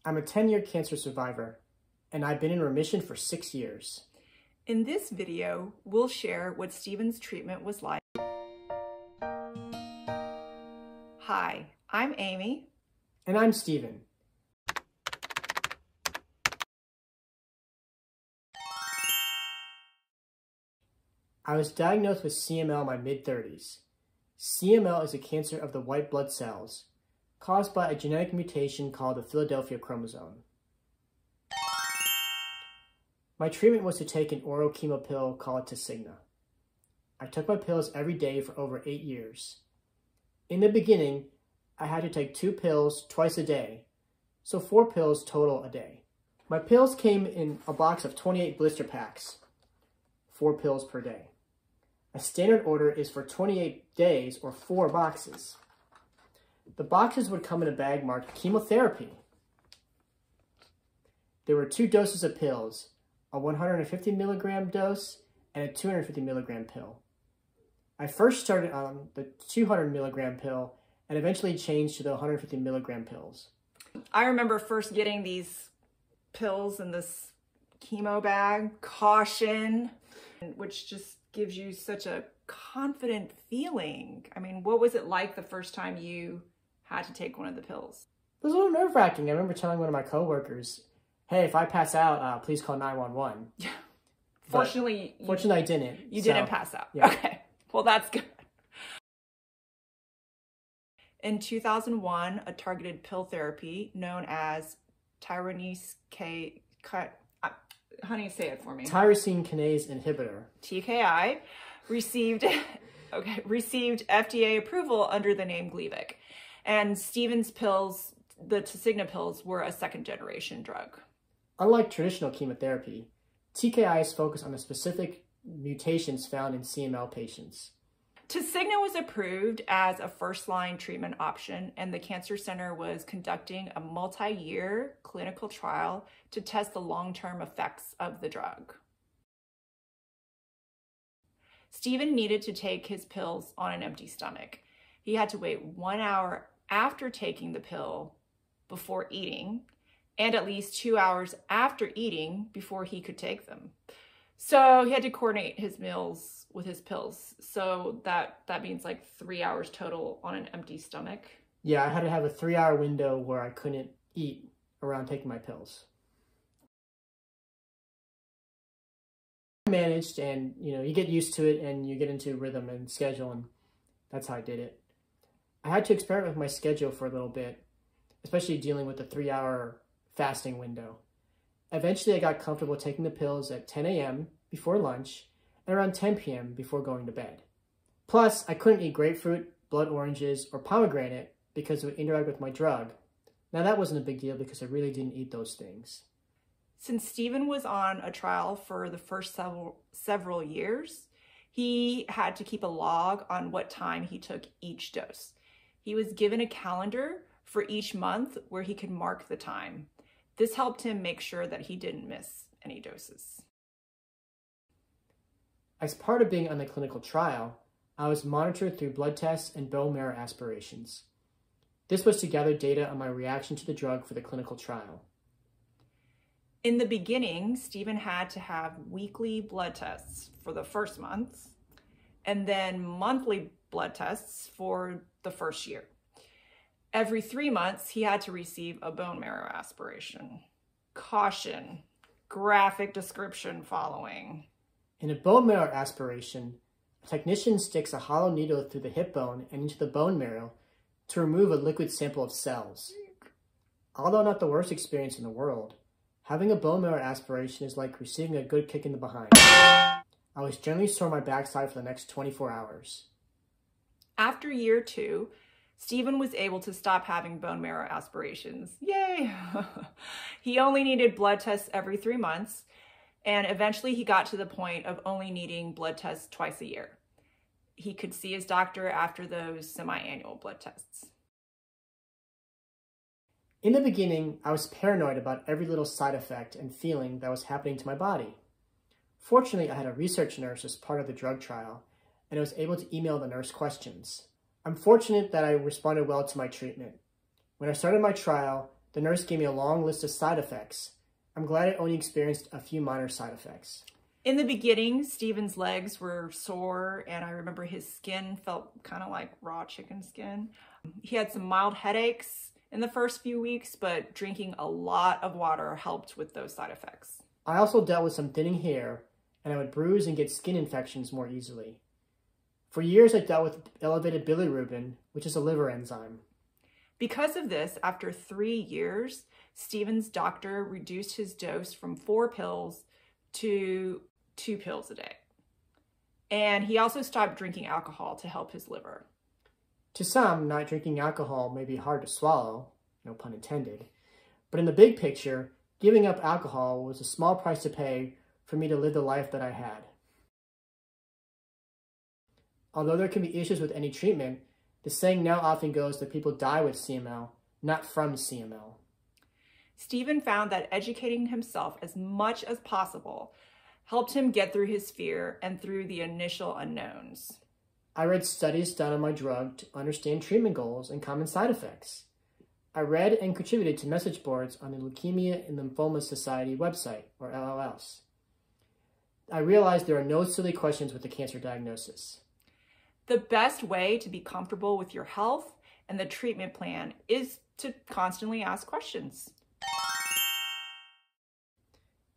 I'm a 10-year cancer survivor, and I've been in remission for 6 years. In this video, we'll share what Steven's treatment was like. Hi, I'm Amy. And I'm Steven. I was diagnosed with CML in my mid-30s. CML is a cancer of the white blood cells, caused by a genetic mutation called the Philadelphia chromosome. My treatment was to take an oral chemo pill called Tasigna. I took my pills every day for over 8 years. In the beginning, I had to take 2 pills twice a day, so 4 pills total a day. My pills came in a box of 28 blister packs, 4 pills per day. A standard order is for 28 days or 4 boxes. The boxes would come in a bag marked chemotherapy. There were 2 doses of pills, a 150 milligram dose and a 250 milligram pill. I first started on the 200 milligram pill and eventually changed to the 150 milligram pills. I remember first getting these pills in this chemo bag, caution, which just gives you such a confident feeling. I mean, what was it like the first time you had to take one of the pills? It was a little nerve-wracking. I remember telling one of my coworkers, hey, if I pass out, please call 911. Yeah. Fortunately, I didn't. You didn't pass out. Yeah. Okay. Well, that's good. In 2001, a targeted pill therapy known as tyrosine kinase inhibitor, TKI, received FDA approval under the name Gleevec. And Steven's pills, the Tasigna pills, were a second-generation drug. Unlike traditional chemotherapy, TKIs focus on the specific mutations found in CML patients. Tasigna was approved as a first-line treatment option, and the Cancer Center was conducting a multi-year clinical trial to test the long-term effects of the drug. Steven needed to take his pills on an empty stomach. He had to wait 1 hour after taking the pill before eating, and at least 2 hours after eating before he could take them. So he had to coordinate his meals with his pills. So that means like 3 hours total on an empty stomach. Yeah, I had to have a 3-hour window where I couldn't eat around taking my pills. I managed, and you get used to it and you get into rhythm and schedule, and that's how I did it. I had to experiment with my schedule for a little bit, especially dealing with the 3-hour fasting window. Eventually, I got comfortable taking the pills at 10 a.m. before lunch and around 10 p.m. before going to bed. Plus, I couldn't eat grapefruit, blood oranges, or pomegranate because it would interact with my drug. Now, that wasn't a big deal because I really didn't eat those things. Since Steven was on a trial for the first several years, he had to keep a log on what time he took each dose. He was given a calendar for each month where he could mark the time. This helped him make sure that he didn't miss any doses. As part of being on the clinical trial, I was monitored through blood tests and bone marrow aspirations. This was to gather data on my reaction to the drug for the clinical trial. In the beginning, Steven had to have weekly blood tests for the first month, and then monthly blood tests for the first year. Every 3 months, he had to receive a bone marrow aspiration. Caution, graphic description following. In a bone marrow aspiration, a technician sticks a hollow needle through the hip bone and into the bone marrow to remove a liquid sample of cells. Although not the worst experience in the world, having a bone marrow aspiration is like receiving a good kick in the behind. I was generally sore on my backside for the next 24 hours. After year 2, Steven was able to stop having bone marrow aspirations. Yay! He only needed blood tests every 3 months, and eventually he got to the point of only needing blood tests twice a year. He could see his doctor after those semi-annual blood tests. In the beginning, I was paranoid about every little side effect and feeling that was happening to my body. Fortunately, I had a research nurse as part of the drug trial, and I was able to email the nurse questions. I'm fortunate that I responded well to my treatment. When I started my trial, The nurse gave me a long list of side effects. I'm glad I only experienced a few minor side effects. In the beginning, Stephen's legs were sore, and I remember his skin felt kind of like raw chicken skin. He had some mild headaches in the first few weeks, but drinking a lot of water helped with those side effects. I also dealt with some thinning hair, and I would bruise and get skin infections more easily. For years, I dealt with elevated bilirubin, which is a liver enzyme. Because of this, after 3 years, Stephen's doctor reduced his dose from 4 pills to 2 pills a day. And he also stopped drinking alcohol to help his liver. To some, not drinking alcohol may be hard to swallow, no pun intended, but in the big picture, giving up alcohol was a small price to pay for me to live the life that I had. Although there can be issues with any treatment, the saying now often goes that people die with CML, not from CML. Stephen found that educating himself as much as possible helped him get through his fear and through the initial unknowns. I read studies done on my drug to understand treatment goals and common side effects. I read and contributed to message boards on the Leukemia and Lymphoma Society website, or LLS. I realized there are no silly questions with the cancer diagnosis. The best way to be comfortable with your health and the treatment plan is to constantly ask questions.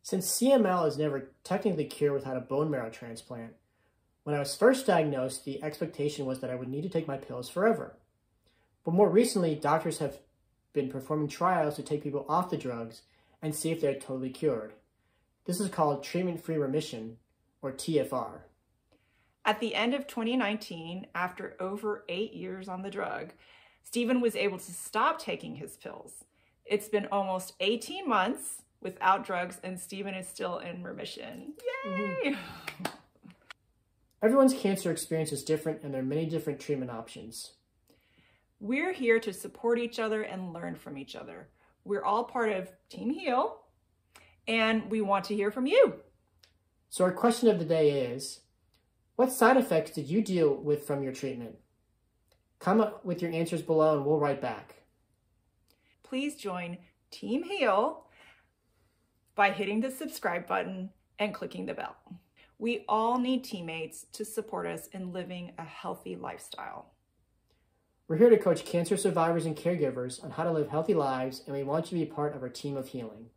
Since CML is never technically cured without a bone marrow transplant, when I was first diagnosed, the expectation was that I would need to take my pills forever. But more recently, doctors have been performing trials to take people off the drugs and see if they're totally cured. This is called Treatment Free Remission, or TFR. At the end of 2019, after over 8 years on the drug, Stephen was able to stop taking his pills. It's been almost 18 months without drugs, and Stephen is still in remission. Yay! Everyone's cancer experience is different, and there are many different treatment options. We're here to support each other and learn from each other. We're all part of Team Heal, and we want to hear from you. So our question of the day is, what side effects did you deal with from your treatment? Comment with your answers below and we'll write back. Please join Team Heal by hitting the subscribe button and clicking the bell. We all need teammates to support us in living a healthy lifestyle. We're here to coach cancer survivors and caregivers on how to live healthy lives, and we want you to be part of our team of healing.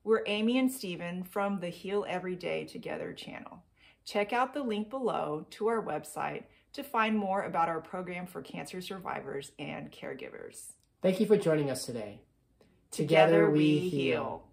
We're Amy and Stephen from the Heal Every Day Together channel. Check out the link below to our website to find more about our program for cancer survivors and caregivers. Thank you for joining us today. Together we heal.